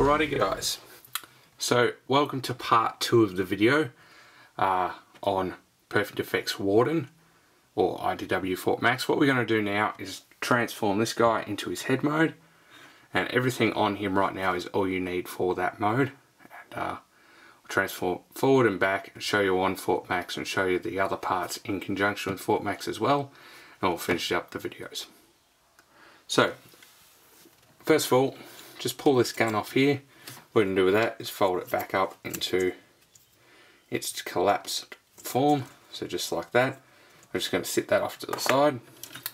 Alrighty guys, so welcome to part 2 of the video on Perfect Effects Warden or IDW Fort Max. What we're going to do now is transform this guy into his head mode, and everything on him right now is all you need for that mode. And we'll transform forward and back and show you on Fort Max and show you the other parts in conjunction with Fort Max as well, and we'll finish up the videos. So first of all, just pull this gun off here. What we're going to do with that is fold it back up into its collapsed form, so just like that. We're just going to sit that off to the side. I'm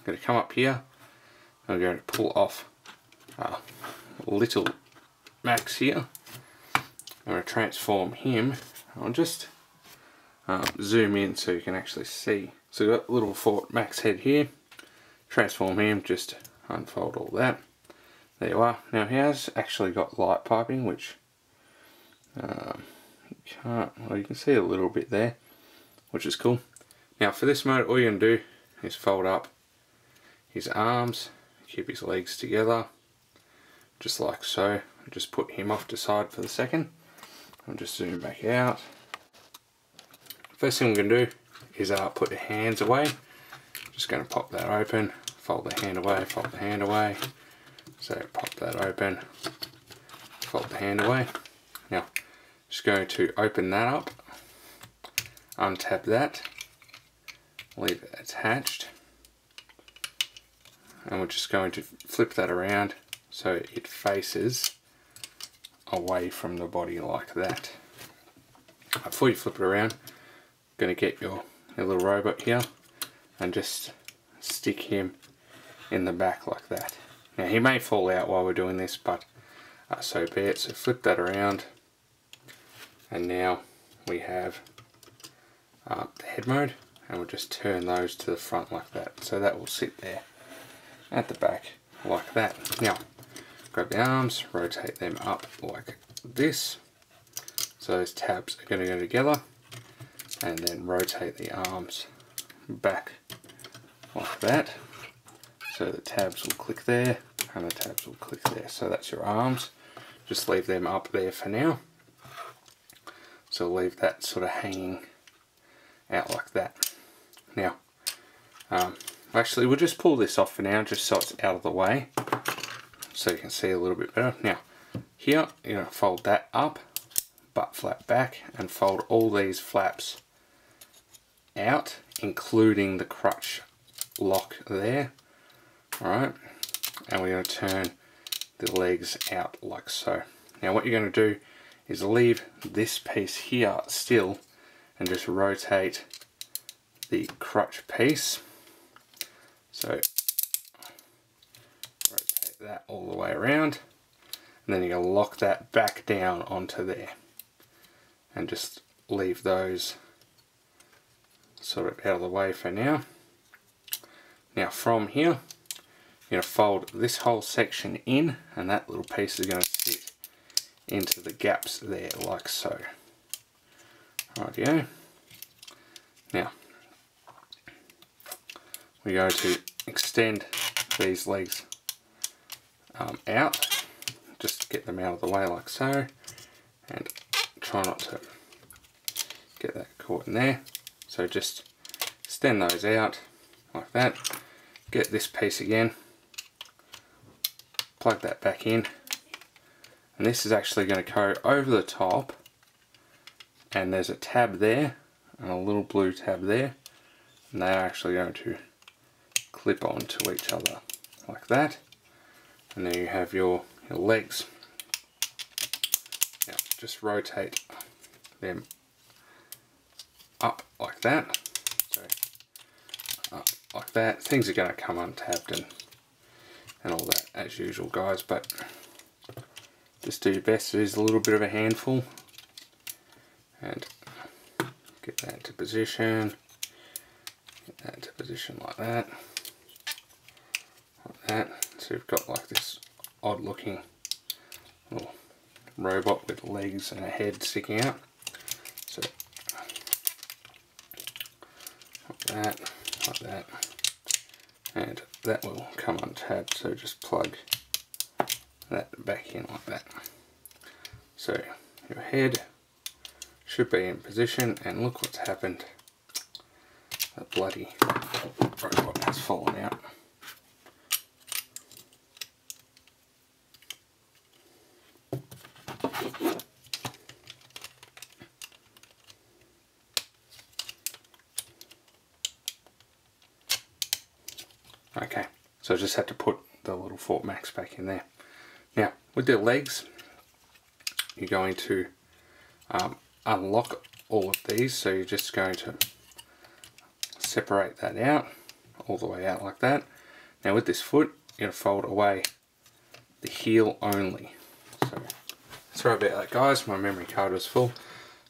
going to come up here and I'm going to pull off little Max here. I'm going to transform him. I'll just zoom in so you can actually see. So we've got little Fort Max head here. Transform him, just unfold all that. There you are. Now he has actually got light piping, which you can see a little bit there, which is cool. Now for this mode, all you're going to do is fold up his arms, keep his legs together, just like so. Just put him off to the side for the second. I'll just zoom back out. First thing we're going to do is put the hands away. Just going to pop that open, fold the hand away, fold the hand away. So pop that open, fold the hand away. Now just going to open that up, untap that, leave it attached, and we're just going to flip that around so it faces away from the body like that. Before you flip it around, you're going to get your little robot here and just stick him in the back like that. Now he may fall out while we're doing this, but so be it. So flip that around, and now we have the head mode, and we'll just turn those to the front like that. So that will sit there at the back like that. Now grab the arms, rotate them up like this. So those tabs are going to go together, and then rotate the arms back like that. So the tabs will click there and the tabs will click there. So that's your arms. Just leave them up there for now. So leave that sort of hanging out like that. Now, actually we'll just pull this off for now just so it's out of the way, so you can see a little bit better. Now here you're going to fold that up, butt flap back, and fold all these flaps out, including the crutch lock there. Alright, and we're going to turn the legs out like so. Now what you're going to do is leave this piece here still and just rotate the crutch piece. So rotate that all the way around, and then you're going to lock that back down onto there and just leave those sort of out of the way for now. Now from here, you're going to fold this whole section in, and that little piece is going to sit into the gaps there like so. Rightio. Now we're going to extend these legs out, just get them out of the way like so, and try not to get that caught in there. So just extend those out like that. Get this piece again, plug that back in, and this is actually going to go over the top, and there's a tab there and a little blue tab there, and they are actually going to clip onto each other like that, and then you have your legs. Now just rotate them up like that, so up like that. Things are going to come untabbed and all that as usual guys, but just do your best. It is a little bit of a handful, and get that into position, get that into position like that, so you've got like this odd looking little robot with legs and a head sticking out. So like that, and that will come untabbed, so just plug that back in like that. So your head should be in position, and look what's happened. The bloody robot has fallen out. Okay, so I just had to put the little Fort Max back in there. Now, with the legs, you're going to unlock all of these, so you're just going to separate that out, all the way out like that. Now with this foot, you're going to fold away the heel only. So, sorry about that guys, my memory card was full.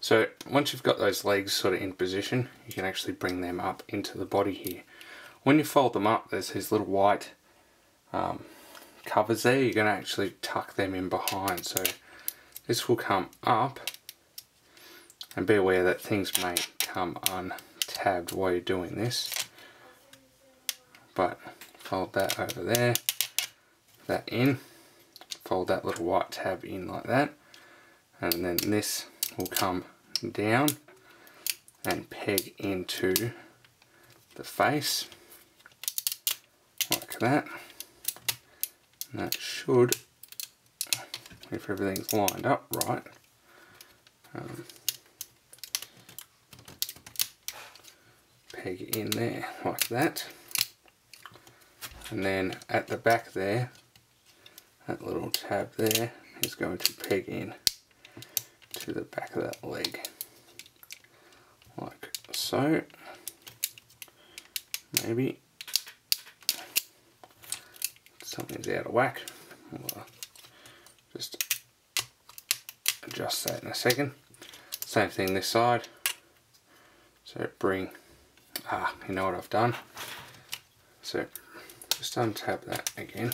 So once you've got those legs sort of in position, you can actually bring them up into the body here. When you fold them up, there's these little white covers there. You're going to actually tuck them in behind. So this will come up, and be aware that things may come untabbed while you're doing this. But fold that over there, that in, fold that little white tab in like that, and then this will come down and peg into the face like that. And that should, if everything's lined up right, peg in there like that. And then at the back there, that little tab there is going to peg in to the back of that leg like so. Maybe something's out of whack. We'll just adjust that in a second. Same thing this side. So bring, you know what I've done. So just untab that again.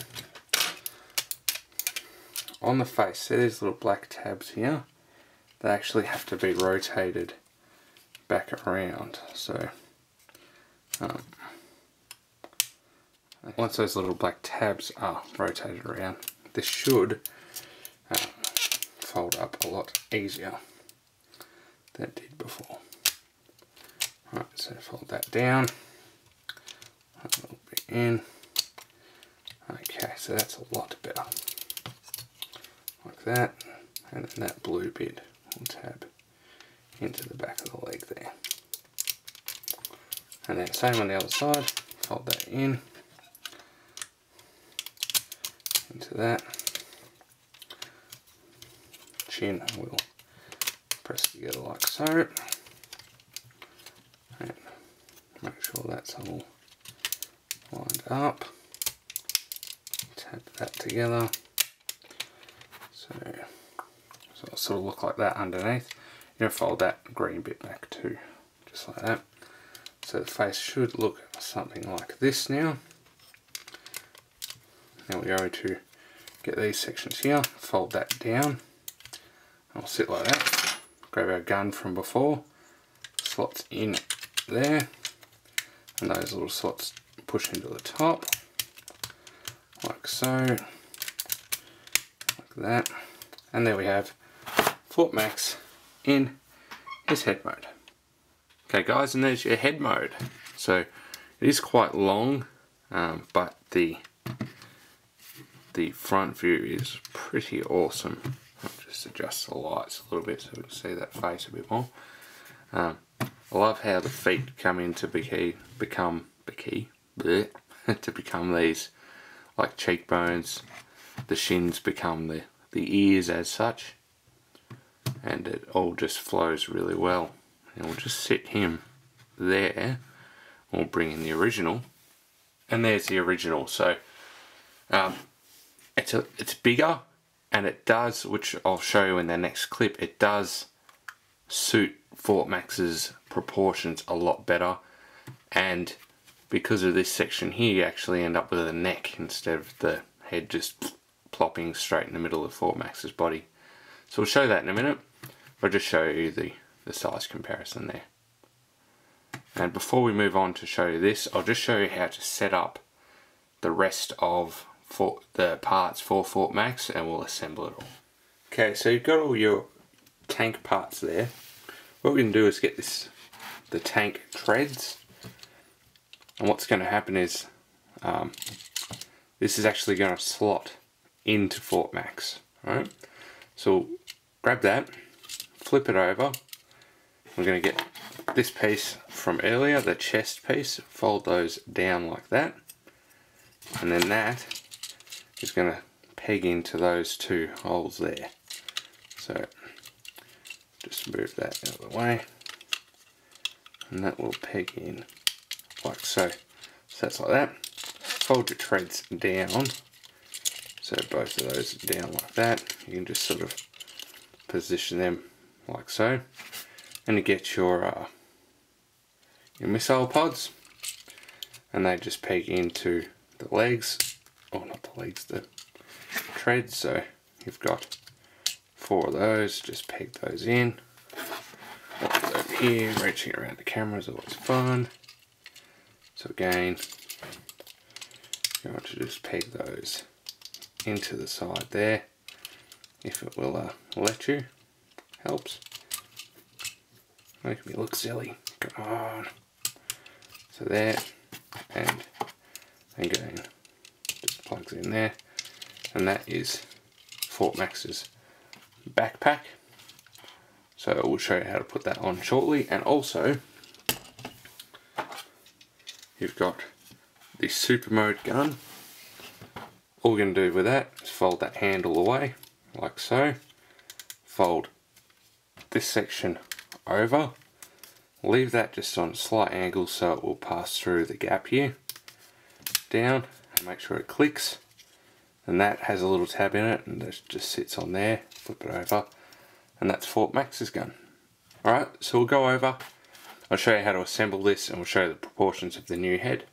On the face, see these little black tabs here? They actually have to be rotated back around. So once those little black tabs are rotated around, this should fold up a lot easier than it did before. Right, so fold that down, a little bit in. Okay, so that's a lot better. Like that, and then that blue bit will tab into the back of the leg there. And then same on the other side, fold that in, into that. Chin will press together like so. And make sure that's all lined up. Tap that together. So it'll sort of look like that underneath. You're going to fold that green bit back too, just like that. So the face should look something like this now. Now we're going to get these sections here, fold that down. I'll sit like that. Grab our gun from before, slots in there, and those little slots push into the top, like so, like that. And there we have Fort Max in his head mode. Okay guys, and there's your head mode. So it is quite long, but the front view is pretty awesome. I'll just adjust the lights a little bit so we can see that face a bit more. I love how the feet come in to become these like cheekbones. The shins become the ears as such, and it all just flows really well. And we'll just sit him there. We'll bring in the original, and there's the original. So it's bigger, and it does, which I'll show you in the next clip, it does suit Fort Max's proportions a lot better. And because of this section here, you actually end up with a neck instead of the head just plopping straight in the middle of Fort Max's body. So we'll show that in a minute. I'll just show you the size comparison there. And before we move on to show you this, I'll just show you how to set up the rest of the parts for Fort Max, and we'll assemble it all. Okay, so you've got all your tank parts there. What we can do is get the tank treads, and what's going to happen is this is actually going to slot into Fort Max, right? So grab that, flip it over. We're going to get this piece from earlier, the chest piece, fold those down like that, and then that is going to peg into those two holes there. So just move that out of the way, and that will peg in like so. So that's like that. Fold your treads down, so both of those down like that. You can just sort of position them like so, and you get your missile pods, and they just peg into the legs, or not the legs, the treads. So you've got 4 of those, just peg those in. Over here, reaching around the camera is always fun. So again, you want to just peg those into the side there, if it will let you. Helps. Making me look silly. Come on. So there, and again, just plugs in there, and that is Fort Max's backpack. So I will show you how to put that on shortly. And also, you've got the super mode gun. All we're going to do with that is fold that handle away, like so. Fold this section over. Leave that just on a slight angle so it will pass through the gap here. Down, and make sure it clicks. And that has a little tab in it, and it just sits on there. Flip it over, and that's Fort Max's gun. Alright, so we'll go over. I'll show you how to assemble this, and we'll show you the proportions of the new head.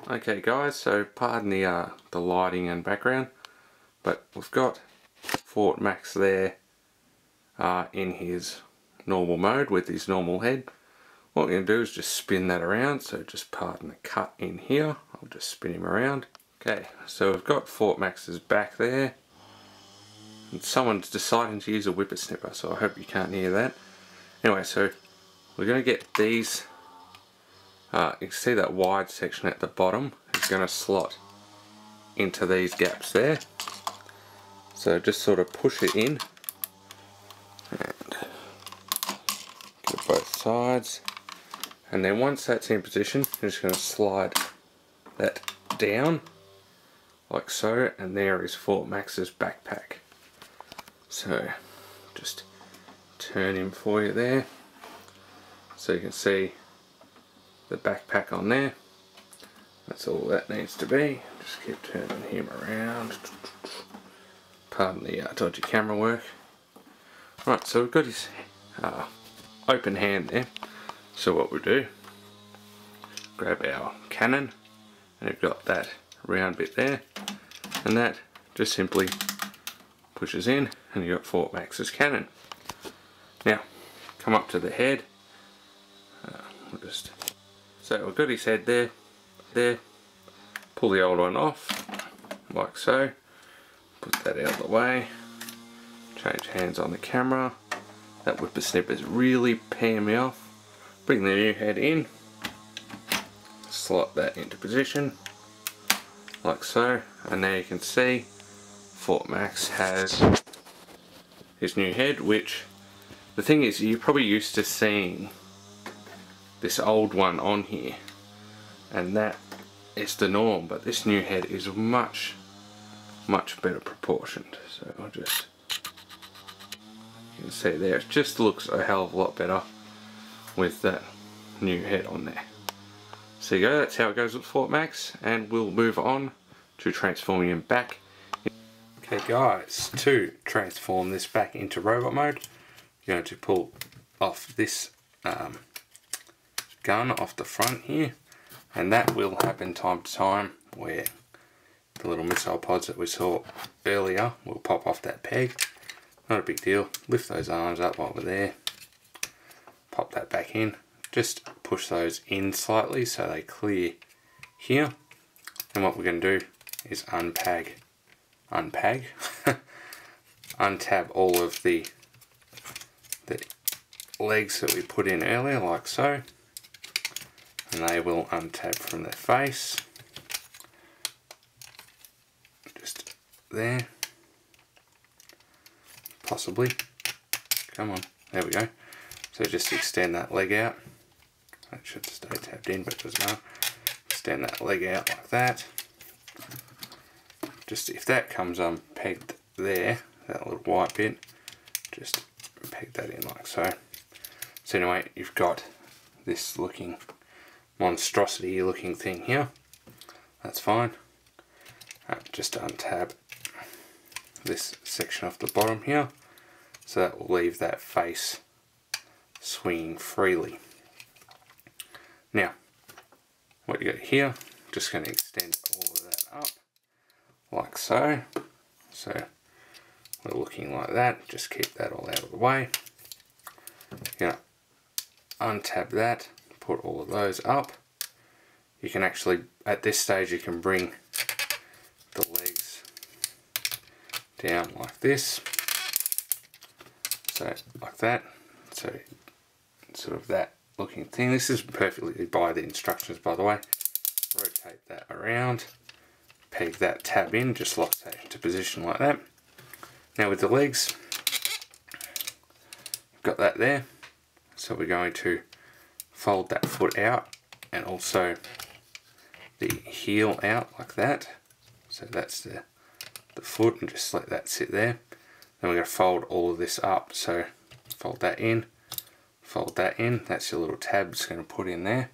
Okay guys, so pardon the lighting and background, but we've got Fort Max there in his normal mode with his normal head. What we're going to do is just spin that around, so just pardon the cut in here. I'll just spin him around. Okay, so we've got Fort Max's back there, and someone's deciding to use a whippersnipper, so I hope you can't hear that. Anyway, so we're going to get these. You can see that wide section at the bottom is going to slot into these gaps there. So just sort of push it in and get both sides. And then once that's in position, you're just going to slide that down like so, and there is Fort Max's backpack. So just turn him for you there, so you can see the backpack on there. That's all that needs to be. Just keep turning him around. Pardon the dodgy camera work. Right, so we've got his open hand there. So what we do, grab our cannon, and we've got that round bit there, and that just simply pushes in, and you've got Fort Max's cannon. Now, come up to the head. So we've got his head there. Pull the old one off, like so. Put that out of the way. Change hands on the camera. That whippersnipper's really peeing me off. Bring the new head in. Slot that into position, like so. And now you can see Fort Max has his new head, which, the thing is, you're probably used to seeing this old one on here, and that is the norm, but this new head is much better proportioned. So I'll just, you can see there, it just looks a hell of a lot better with that new head on there. So you go, that's how it goes with Fort Max, and we'll move on to transforming him back. Okay guys, to transform this back into robot mode, you're going to pull off this gun off the front here, and that will happen time to time where the little missile pods that we saw earlier will pop off that peg. Not a big deal. Lift those arms up while we're there, pop that back in, just push those in slightly so they clear here, and what we're going to do is unpeg untab all of the legs that we put in earlier, like so, and they will untab from their face, just there, possibly, come on, there we go. So just extend that leg out, that should stay tabbed in but it doesn't matter, extend that leg out like that, just if that comes unpegged there, that little white bit, just peg that in like so. So anyway, you've got this looking monstrosity looking thing here. That's fine. Just untab this section off the bottom here, so that will leave that face swinging freely. Now, what you got here, just going to extend all of that up like so. So we're looking like that. Just keep that all out of the way. You're going to untab that, put all of those up. You can actually, at this stage, you can bring the legs down like this, so like that, so sort of that looking thing. This is perfectly by the instructions, by the way. Rotate that around, peg that tab in, just lock that into position like that. Now with the legs, got that there, so we're going to fold that foot out and also the heel out like that. So that's the foot, and just let that sit there. Then we're going to fold all of this up, so fold that in, that's your little tab it's going to put in there.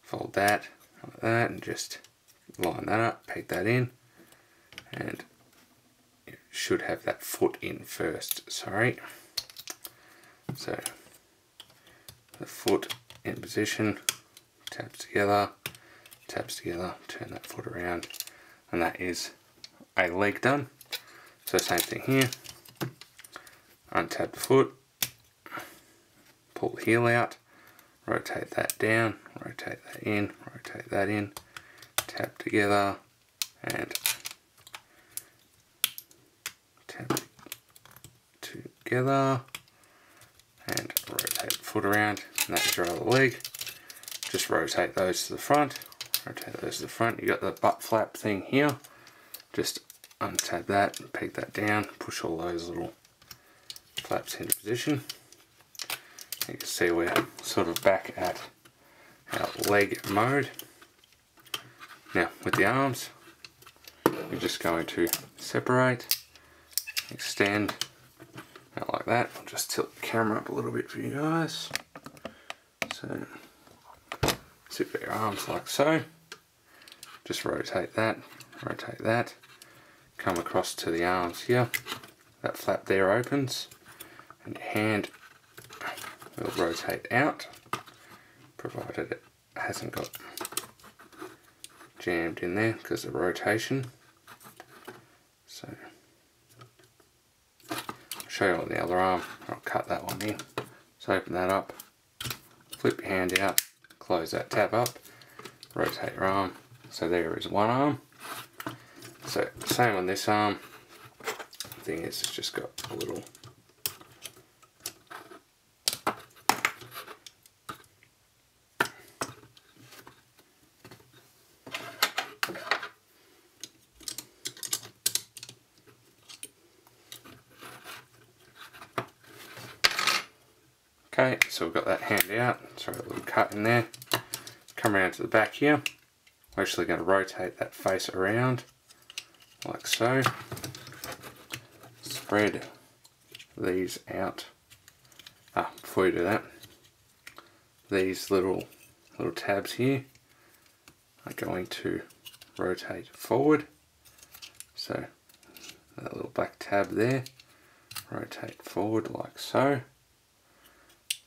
Fold that like that and just line that up, peg that in, and you should have that foot in first, sorry. So the foot in position, tabs together, turn that foot around, and that is a leg done. So same thing here, untab the foot, pull the heel out, rotate that down, rotate that in, tab together, and tab together, and rotate the foot around, and that's your other leg. Just rotate those to the front, you got the butt flap thing here, just untab that, peg that down, push all those little flaps into position. You can see we're sort of back at our leg mode. Now with the arms, we're just going to separate, extend, out like that. I'll just tilt the camera up a little bit for you guys. So sit your arms like so, just rotate that, come across to the arms here, that flap there opens, and your hand will rotate out, provided it hasn't got jammed in there because of rotation. So I'll show you on the other arm, I'll cut that one in. So open that up, flip your hand out, close that tab up, rotate your arm. So there is one arm. So same on this arm. The thing is, it's just got a little okay, so we've got that hand out, sorry, a little cut in there. Come around to the back here. We're actually going to rotate that face around like so. Spread these out. Before you do that, these little tabs here are going to rotate forward. So that little black tab there, rotate forward like so.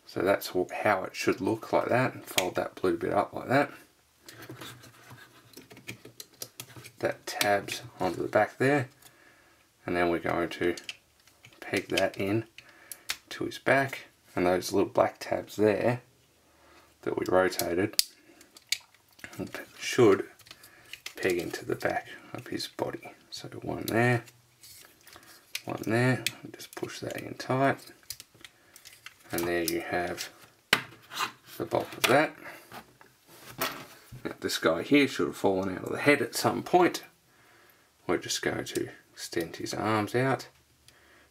So that's how it should look, like that, and fold that blue bit up like that. That tabs onto the back there, and then we're going to peg that in to his back, and those little black tabs there that we rotated should peg into the back of his body. So one there, one there, just push that in tight, and there you have the bulk of that. Now this guy here should have fallen out of the head at some point. We're just going to extend his arms out,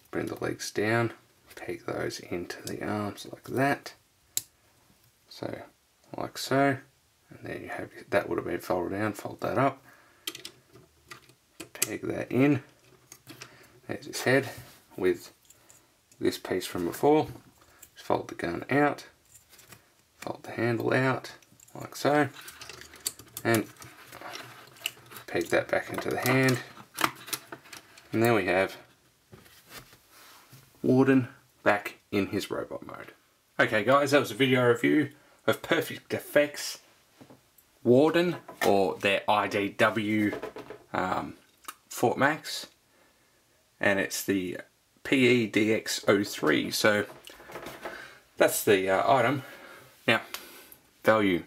bring the legs down, peg those into the arms like that, so like so, and there you have it. That would have been folded down, fold that up, peg that in. There's his head with this piece from before. Just fold the gun out, fold the handle out like so, and peg that back into the hand, and there we have Warden back in his robot mode. Okay guys, that was a video review of Perfect Effects Warden, or their IDW Fort Max, and it's the PE-DX03, so that's the item. Now, value.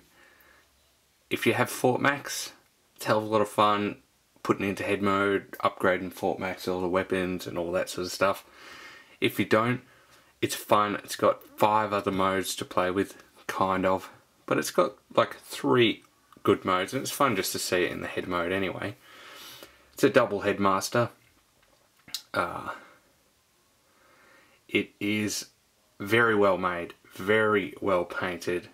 If you have Fort Max, it's a hell of a lot of fun putting into head mode, upgrading Fort Max, all the weapons and all that sort of stuff. If you don't, it's fun. It's got 5 other modes to play with, kind of, but it's got like 3 good modes, and it's fun just to see it in the head mode anyway. It's a double headmaster. It is very well made, very well painted.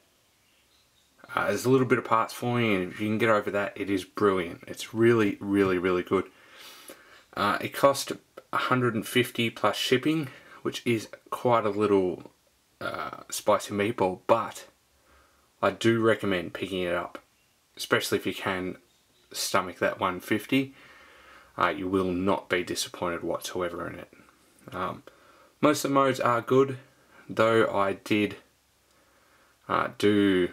There's a little bit of parts falling, and if you can get over that, it is brilliant. It's really, really, really good. It cost $150 plus shipping, which is quite a little spicy meatball, but I do recommend picking it up, especially if you can stomach that $150. You will not be disappointed whatsoever in it. Most of the modes are good, though I did do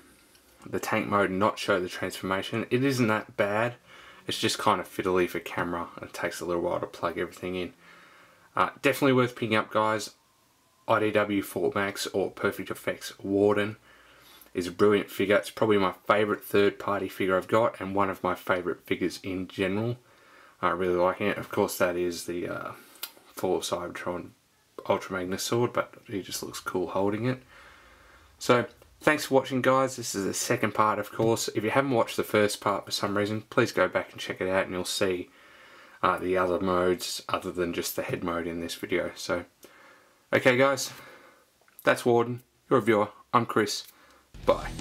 the tank mode and not show the transformation. It isn't that bad, it's just kind of fiddly for camera, and it takes a little while to plug everything in. Definitely worth picking up guys. IDW Fort Max or Perfect Effects Warden is a brilliant figure. It's probably my favourite third party figure I've got, and one of my favourite figures in general. I really like it. Of course that is the full Cybertron Ultra Magnus sword, but he just looks cool holding it. So thanks for watching guys. This is the second part, of course. If you haven't watched the first part for some reason, please go back and check it out, and you'll see the other modes other than just the head mode in this video. So okay guys, that's Warden, your reviewer. I'm Chris. Bye.